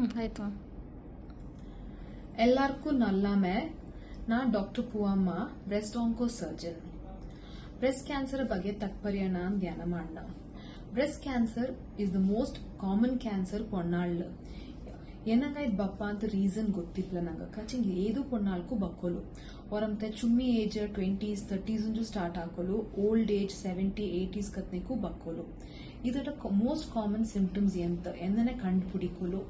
ಆಯ್ತು. ಎಲ್ಲರಿಗೂ ನಲ್ಲಮೆ ನಾ doctor Poovamma breast onco surgeon. Breast cancer ಬಗ್ಗೆ ತಕ್ಪರ್ಯನ ಧ್ಯಾನ ಮಾಡೋಣ. Breast cancer is the most common cancer ಪೊನ್ನಾಳು. ಏನಂಗಾಯ್ತು ಬಪ್ಪ ಅಂತ ರೀಸನ್ ಗೊತ್ತಿಲ್ಲ ನಂಗೆ. ಕಚಿಂಗ್ ಏದು ಪೊನ್ನಾಳ್ಕು ಬಕ್ಕೋಲು ಅವರಂತೆ ಚುಮ್ಮಿ ಏಜ್ 20s 30s ಸ್ಟಾರ್ಟ್ ಹಾಕೋಲು, ಓಲ್ಡ್ ಏಜ್ 70 80s ಕತ್ನೆಗೂ ಬಕ್ಕೋಲು. ಇದರ ಮೋಸ್ಟ್ ಕಾಮನ್ ಸಿಂಪ್ಟಮ್ಸ್ ಎಂತ ಎಂದನೆ ಕಂಡು പിടിക്കോಲು.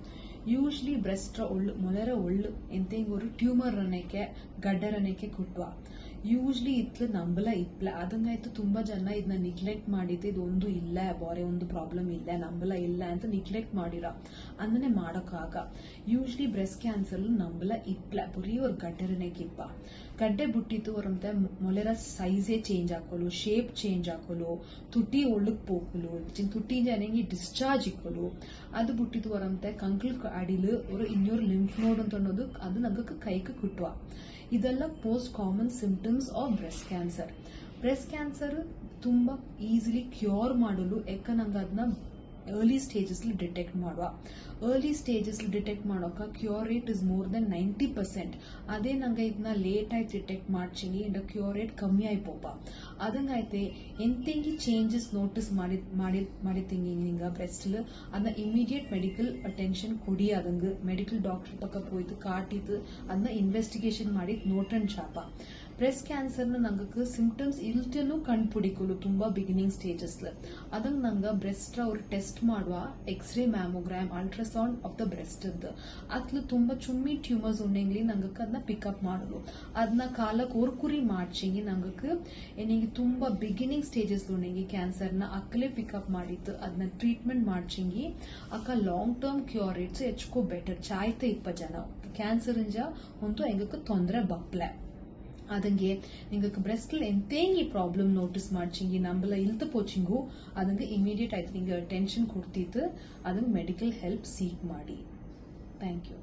ಯೂಶ್ಲಿ ಬ್ರೆಸ್ಟ್ ಮೊಲೆರ ಒಳ್ಳು ಎಂತೆಂಗ್ ഒരു ಟ್ಯೂಮರ್ ಅನ್ನಕ್ಕೆ ಗಡ್ಡರನ್ನಕ್ಕೆ ಕುಟ್ಟುವ. ಯೂಶ್ಲಿ ಇತ್ಲು ನಂಬಲ ಇಪ್ಲ ಅದಂಗಾಯ್ತು. ತುಂಬಾ ಜನ ಇದನ್ನ ನಿಗ್ಲೆಕ್ಟ್ ಮಾಡಿದ್ದು, ಇದೊಂದು ಇಲ್ಲ ಬಾರೆ ಒಂದು ಪ್ರಾಬ್ಲಮ್ ಇಲ್ಲ ನಂಬಲ ಇಲ್ಲ ಅಂತ ನಿಗ್ಲೆಕ್ಟ್ ಮಾಡಿರ ಅಂದನೆ ಮಾಡಕ್ಕಾಗ. ಯೂಶ್ಲಿ ಬ್ರೆಸ್ಟ್ ಕ್ಯಾನ್ಸರ್ ನಂಬಲ ಇಪ್ಲ ಬರೀ ಅವ್ರ ಗಡ್ಡರನ್ನಕ್ಕೆ ಇಪ್ಪ ಗಡ್ಡೆ ಬುಟ್ಟಿತ್ತು ಅವರಂತೆ ಮೊಲೆರ ಸೈಜೇ ಚೇಂಜ್ ಹಾಕೋಲು, ಶೇಪ್ ಚೇಂಜ್ ಹಾಕೋಲು, ತುಟಿ ಒಳ್ಳಕ್ ಪೋಕಲು, ತುಟಿ ಜನಂಗಿ ಡಿಸ್ಚಾರ್ಜ್ ಇಕ್ಕೋಲು. ಅದು ಬಿಟ್ಟಿತ್ತು ಅವರಂತೆ ಕಂಕ್ಲ್ ಅಡಿಲು ஒரு ಇನ್ನೊರು ಲಿಂಫ್ ನೋಡ್ ಅಂತ ಅನ್ನೋದು ಅದು ನಂಗೆ ಕೈಗೆ ಕುಟ್ಟುವ. ಇದೆಲ್ಲ most common symptoms of breast cancer. Breast cancer ತುಂಬಾ ಈಸಿಲಿ ಕ್ಯೂರ್ ಮಾಡಲು ಯಾಕ ನಂಗೆ ಅದನ್ನ early stages ಡಿಟೆಕ್ಟ್ ಮಾಡುವ. early stages ಡಿಟೆಕ್ಟ್ ಮಾಡೋಕ cure rate is more than 90%. ಅದೇ ನಂಗೆ ಇದನ್ನ ಲೇಟ್ ಆಯ್ತು ಡಿಟೆಕ್ಟ್ ಮಾಡ್ಚಿನಿ ಇಂದ ಕ್ಯೂರ್ ರೇಟ್ ಕಮ್ಮಿ ಆಯ್ಪೋಪ. ಅದಂಗೈತೆ ಎಂತೆಂಗಿ ಚೇಂಜಸ್ ನೋಟಿಸ್ ಮಾಡಿತ್ತಿಂಗಿ ನಿಂಗ ಬ್ರೆಸ್ಟ್ ಅದನ್ನ ಇಮಿಡಿಯೇಟ್ ಮೆಡಿಕಲ್ ಅಟೆನ್ಷನ್ ಕೊಡಿ. ಅದಂಗ ಮೆಡಿಕಲ್ ಡಾಕ್ಟರ್ ಪಕ್ಕ போயிட்டு ಕಾಟಿತ್ತು ಅದನ್ನ ಇನ್ವೆಸ್ಟಿಗೇಷನ್ ಮಾಡಿ ನೋಟನ್ ಚಾಪ. ಬ್ರೆಸ್ಟ್ ಕ್ಯಾನ್ಸರ್ ನಂಗೆ ಸಿಂಪ್ಟಮ್ಸ್ ಇಲ್ಟನು ಕಂಡು പിടിക്കോಲು ತುಂಬಾ ಬಿಗಿನಿಂಗ್ ಸ್ಟೇಜಸ್. ಅದಂಗ ನಂಗೆ ಬ್ರೆಸ್ಟ್ ಅವ್ರು ಟೆಸ್ಟ್ ಮಾಡುವ x ray mammogram ultrasound of the breast ಅಂತ ಅತ್ಲು ತುಂಬಾ ಚುಮ್ಮಿ ಟ್ಯೂಮರ್ಸ್ ಉಂಡೆಂಗ್ಲಿ ನಂಗೆ ಅದನ್ನ ಪಿಕಪ್ ಮಾಡಲು. ಅದನ್ನ ಕಾಲಕ್ಕೆ ಓರ್ಕುರಿ ಮಾಡ್ಚಿಂಗಿ ನಂಗೆ ಏನಿಗೆ ತುಂಬಾ ಬಿಗಿನಿಂಗ್ ಸ್ಟೇಜಸ್ ಉಂಡೆಂಗಿ ಕ್ಯಾನ್ಸರ್ನ ಅಕ್ಕಲೇ ಪಿಕಪ್ ಮಾಡಿತ್ತು ಅದನ್ನ ಟ್ರೀಟ್ಮೆಂಟ್ ಮಾಡ್ಚಿಂಗಿ ಅಕ್ಕ ಲಾಂಗ್ ಟರ್ಮ್ ಕ್ಯೂರ್ ರೇಟ್ಸ್ ಹೆಚ್ಚು ಬೆಟರ್ ಚಾಯ್ತೆ ಇಪ್ಪ ಜನ ಕ್ಯಾನ್ಸರ್ ಇಂಜ ಒಂದು ಎಂಗಕ್ಕೆ ತೊಂದರೆ ಬಪ್ಲೆ. ಅದಂಗೆ ನಿಂಗೆ ಬ್ರೆಸ್ಟ್ ಎಂತೆಂಗಿ ಪ್ರಾಬ್ಲಮ್ ನೋಟಿಸ್ ಮಾಡ್ಚಿಂಗಿ ನಂಬಲ ಇಲ್ತ ಪೋಚಿಂಗು ಅದಂಗೆ ಇಮಿಡಿಯೇಟ್ ಆಯ್ತು ನಿಂಗೆ ಟೆನ್ಷನ್ ಕೊಡ್ತಿತ್ತು ಅದಂಗೆ ಮೆಡಿಕಲ್ ಹೆಲ್ಪ್ ಸೀಕ್ ಮಾಡಿ. Thank you.